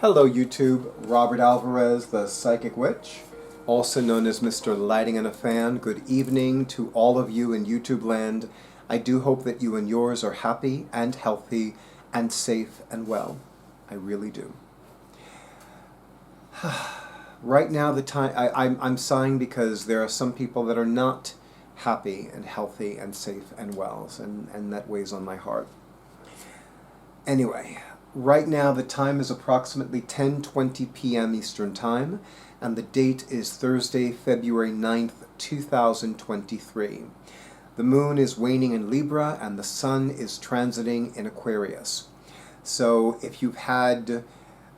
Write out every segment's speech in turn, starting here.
Hello YouTube, Robert Alvarez, the Psychic Witch, also known as Mr. Lighting and a Fan. Good evening to all of you in YouTubeland. I do hope that you and yours are happy and healthy and safe and well. I really do. Right now I'm sighing because there are some people that are not happy and healthy and safe and well, and that weighs on my heart. Anyway, right now the time is approximately 10:20 p.m. Eastern Time, and the date is Thursday, February 9th, 2023. The moon is waning in Libra, and the sun is transiting in Aquarius. So if you've had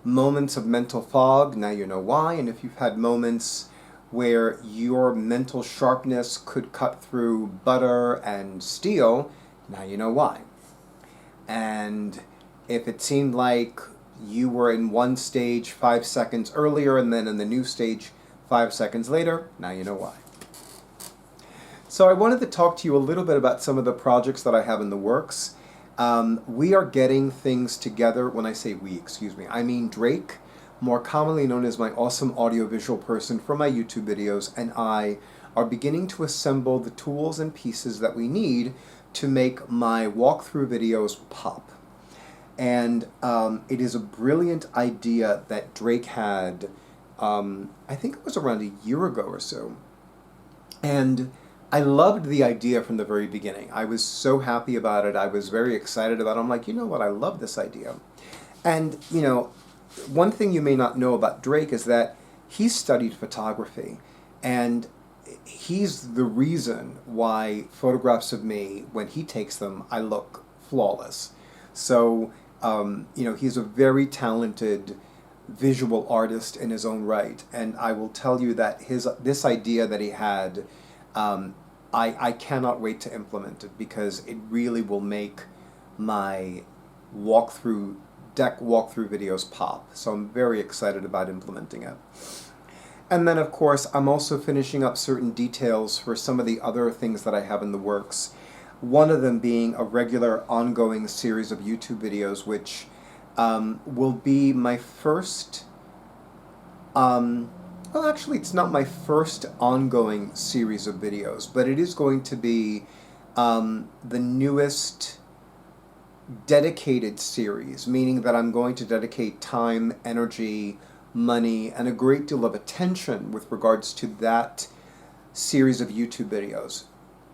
moments of mental fog, now you know why, and if you've had moments where your mental sharpness could cut through butter and steel, now you know why. And if it seemed like you were in one stage 5 seconds earlier and then in the new stage 5 seconds later, now you know why. So I wanted to talk to you a little bit about some of the projects that I have in the works. We are getting things together. When I say we, I mean Drake, more commonly known as my awesome audiovisual person for my YouTube videos, and I are beginning to assemble the tools and pieces that we need to make my walkthrough videos pop. And it is a brilliant idea that Drake had, I think it was around a year ago or so. And I loved the idea from the very beginning. I was so happy about it. I was very excited about it. I'm like, you know what, I love this idea. And, you know, one thing you may not know about Drake is that he studied photography. And he's the reason why photographs of me, when he takes them, I look flawless. So, you know, he's a very talented visual artist in his own right, and I will tell you that this idea that he had, I cannot wait to implement it, because it really will make my deck walkthrough videos pop. So I'm very excited about implementing it. And then, of course, I'm also finishing up certain details for some of the other things that I have in the works. One of them being a regular ongoing series of YouTube videos, which will be my first, well, actually it's not my first ongoing series of videos, but it is going to be the newest dedicated series, meaning that I'm going to dedicate time, energy, money, and a great deal of attention with regards to that series of YouTube videos.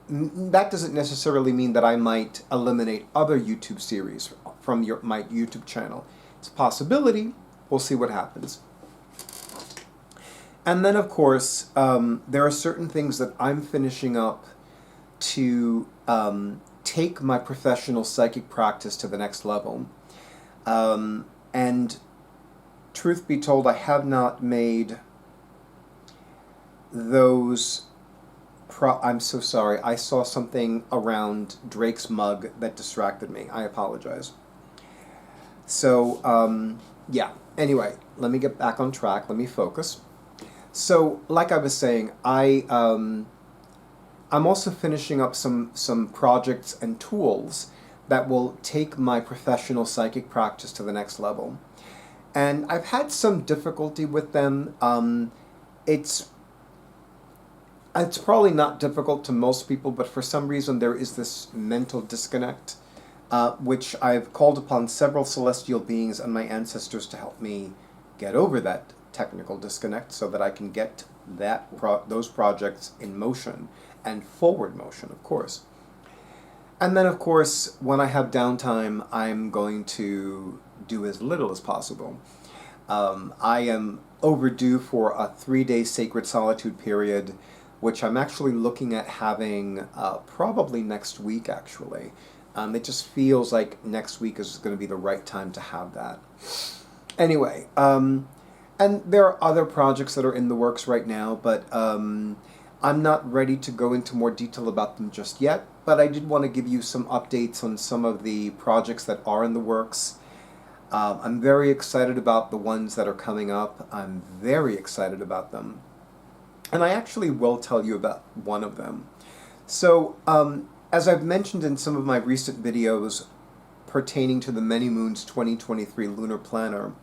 That doesn't necessarily mean that I might eliminate other YouTube series from my YouTube channel. It's a possibility. We'll see what happens. And then, of course, there are certain things that I'm finishing up to take my professional psychic practice to the next level. And truth be told, I have not made those... I'm so sorry. I saw something around Drake's mug that distracted me. I apologize. So, yeah. Anyway, let me get back on track. Let me focus. So, like I was saying, I'm also finishing up some projects and tools that will take my professional psychic practice to the next level. And I've had some difficulty with them. It's probably not difficult to most people, but for some reason there is this mental disconnect, which I've called upon several celestial beings and my ancestors to help me get over that technical disconnect so that I can get those projects in motion, and forward motion, of course. And then, of course, when I have downtime, I'm going to do as little as possible. I am overdue for a 3-day sacred solitude period, which I'm actually looking at having probably next week, actually. It just feels like next week is going to be the right time to have that. Anyway, and there are other projects that are in the works right now, but I'm not ready to go into more detail about them just yet, but I did want to give you some updates on some of the projects that are in the works. I'm very excited about the ones that are coming up. I'm very excited about them. And I actually will tell you about one of them. So, as I've mentioned in some of my recent videos pertaining to the Many Moons 2023 Lunar Planner,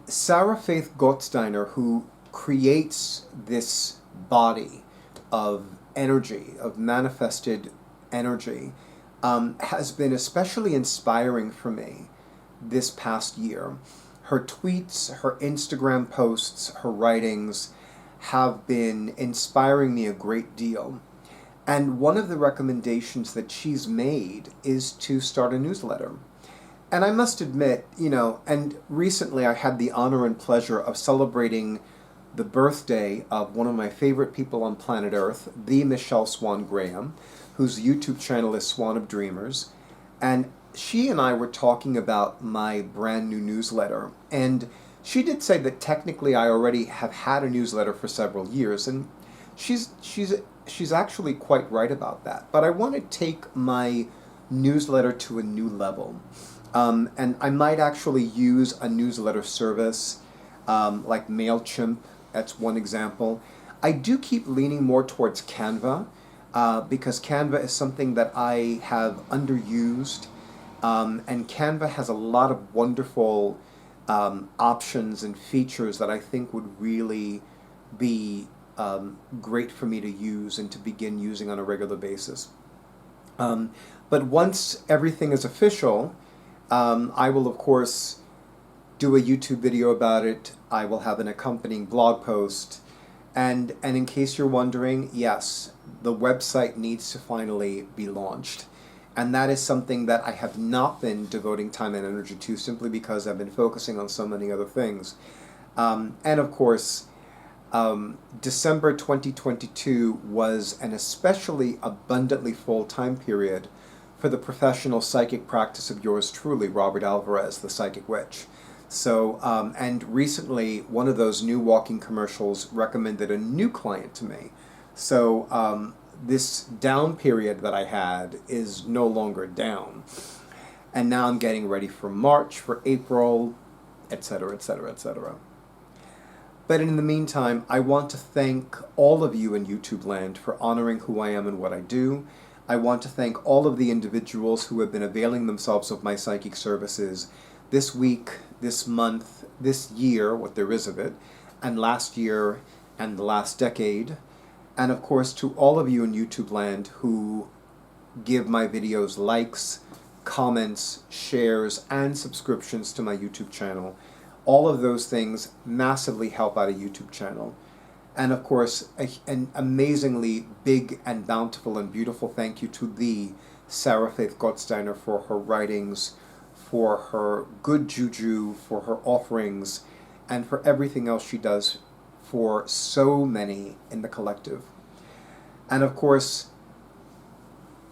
Sarah Faith Gottsteiner, who creates this body of energy, of manifested energy, has been especially inspiring for me this past year. Her tweets, her Instagram posts, her writings have been inspiring me a great deal. And one of the recommendations that she's made is to start a newsletter. And I must admit, and recently I had the honor and pleasure of celebrating the birthday of one of my favorite people on planet Earth, the Michelle Swan Graham, whose YouTube channel is Swan of Dreamers. And she and I were talking about my brand new newsletter. And she did say that technically I already have had a newsletter for several years. And she's actually quite right about that. But I want to take my newsletter to a new level. And I might actually use a newsletter service like MailChimp. That's one example. I do keep leaning more towards Canva because Canva is something that I have underused. And Canva has a lot of wonderful options and features that I think would really be great for me to use and to begin using on a regular basis. But once everything is official, I will, of course, do a YouTube video about it. I will have an accompanying blog post. And in case you're wondering, yes, the website needs to finally be launched. And that is something that I have not been devoting time and energy to simply because I've been focusing on so many other things. And of course, December 2022 was an especially abundantly full time period for the professional psychic practice of yours truly, Robert Alvarez, the Psychic Witch. So, and recently, one of those new walking commercials recommended a new client to me. So, this down period that I had is no longer down. And now I'm getting ready for March, for April, etc., etc., etc. But in the meantime, I want to thank all of you in YouTubeLand for honoring who I am and what I do. I want to thank all of the individuals who have been availing themselves of my psychic services this week, this month, this year, what there is of it, and last year and the last decade. And of course, to all of you in YouTubeLand who give my videos likes, comments, shares, and subscriptions to my YouTube channel. All of those things massively help out a YouTube channel. And of course, an amazingly big and bountiful and beautiful thank you to the Sarah Faith Gottsteiner for her writings, for her good juju, for her offerings, and for everything else she does for so many in the collective. And of course,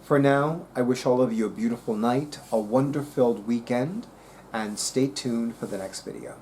for now, I wish all of you a beautiful night, a wonder-filled weekend, and stay tuned for the next video.